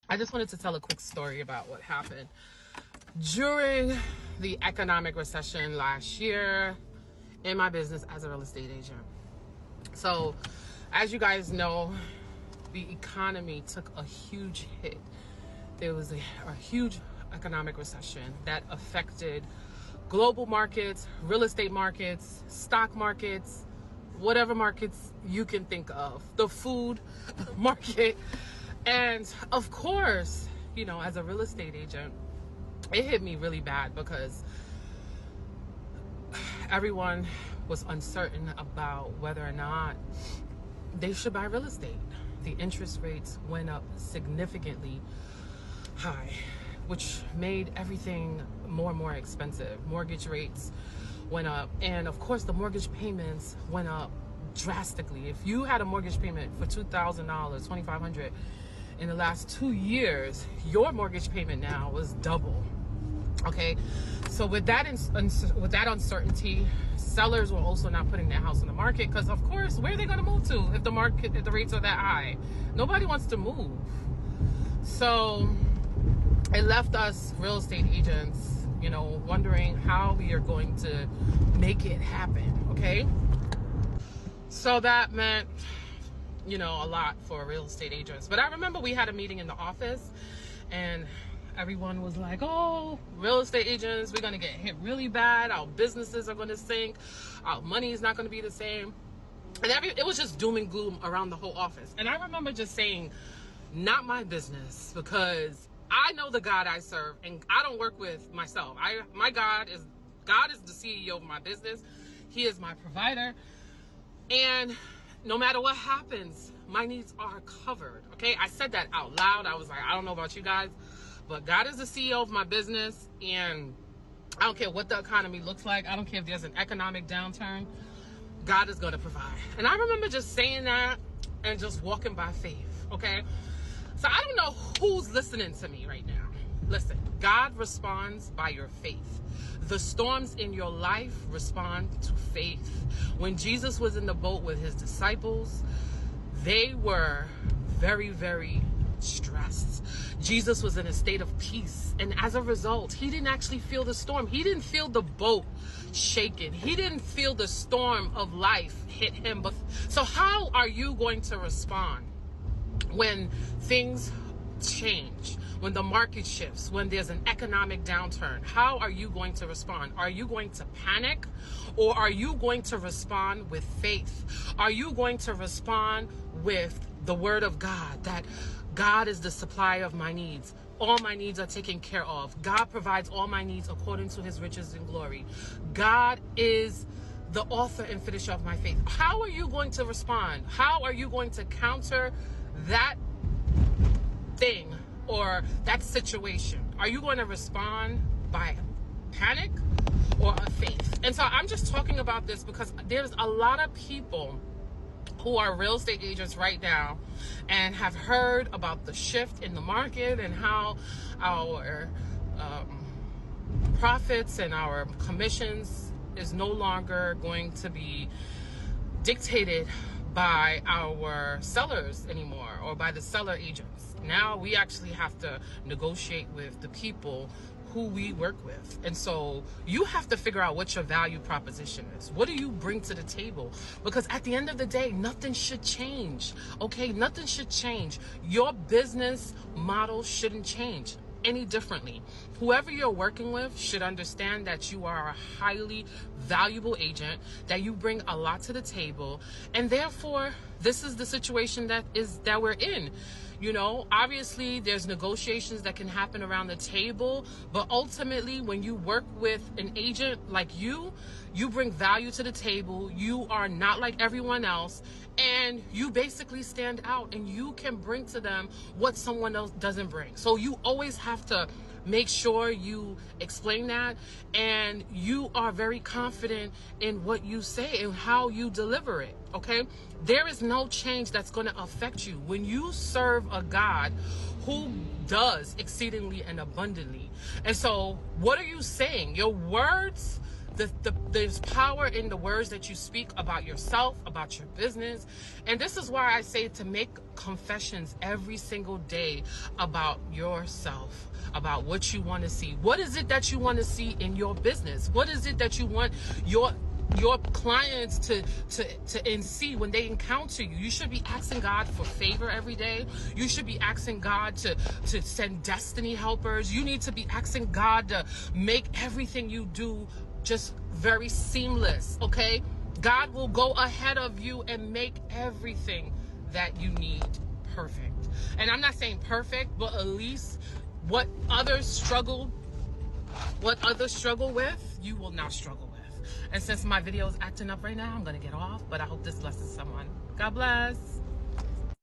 I just wanted to tell a quick story about what happened during the economic recession last year in my business as a real estate agent. So, as you guys know, the economy took a huge hit. There was a huge economic recession that affected global markets, real estate markets, stock markets, whatever markets you can think of, the food market. And of course, as a real estate agent, it hit me really bad because everyone was uncertain about whether or not they should buy real estate. The interest rates went up significantly high, which made everything more and more expensive. Mortgage rates went up, and of course the mortgage payments went up drastically. If you had a mortgage payment for $2,000, $2,500 in the last 2 years, your mortgage payment now was double. Okay, so with that uncertainty, sellers were also not putting their house on the market because, of course, where are they going to move to if the rates are that high? Nobody wants to move. So it left us real estate agents, wondering how we are going to make it happen. Okay, so that meant a lot for real estate agents. But I remember we had a meeting in the office, and everyone was like, oh, real estate agents, we're going to get hit really bad. Our businesses are going to sink. Our money is not going to be the same. And it was just doom and gloom around the whole office. And I remember just saying, not my business, because I know the God I serve, and I don't work with myself. God is the CEO of my business. He is my provider. And no matter what happens, my needs are covered. Okay, I said that out loud. I was like, I don't know about you guys, but God is the CEO of my business, and I don't care what the economy looks like. I don't care if there's an economic downturn. God is going to provide. And I remember just saying that and just walking by faith. Okay, so I don't know who's listening to me right now. Listen, God responds by your faith. The storms in your life respond to faith. When Jesus was in the boat with his disciples, they were very, very stressed. Jesus was in a state of peace. And as a result, he didn't actually feel the storm. He didn't feel the boat shaking. He didn't feel the storm of life hit him. So how are you going to respond when things change, when the market shifts, when there's an economic downturn? How are you going to respond? Are you going to panic, or are you going to respond with faith? Are you going to respond with the word of God, that God is the supplier of my needs? All my needs are taken care of. God provides all my needs according to his riches and glory. God is the author and finisher of my faith. How are you going to respond? How are you going to counter that thing or that situation? Are you going to respond by panic or faith? And so I'm just talking about this because there's a lot of people who are real estate agents right now and have heard about the shift in the market and how our profits and our commissions is no longer going to be dictated by our sellers anymore, or by the seller agents. Now we actually have to negotiate with the people who we work with. And so you have to figure out what your value proposition is. What do you bring to the table? Because at the end of the day, nothing should change. Okay, nothing should change. Your business model shouldn't change any differently. Whoever you're working with should understand that you are a highly valuable agent, that you bring a lot to the table, and therefore this is the situation that we're in. Obviously there's negotiations that can happen around the table, but ultimately when you work with an agent like you bring value to the table. You are not like everyone else, and you basically stand out, and you can bring to them what someone else doesn't bring. So you always have to make sure you explain that, and you are very confident in what you say and how you deliver it. Okay, there is no change that's going to affect you when you serve a God who does exceedingly and abundantly. And so what are you saying? Your words There's power in the words that you speak about yourself, about your business. And this is why I say to make confessions every single day about yourself, about what you want to see. What is it that you want to see in your business? What is it that you want your clients to see when they encounter you? You should be asking God for favor every day. You should be asking God to send destiny helpers. You need to be asking God to make everything you do just very seamless, okay? God will go ahead of you and make everything that you need perfect. And I'm not saying perfect, but at least what others struggle with, you will not struggle with. And since my video is acting up right now, I'm going to get off, but I hope this blesses someone. God bless.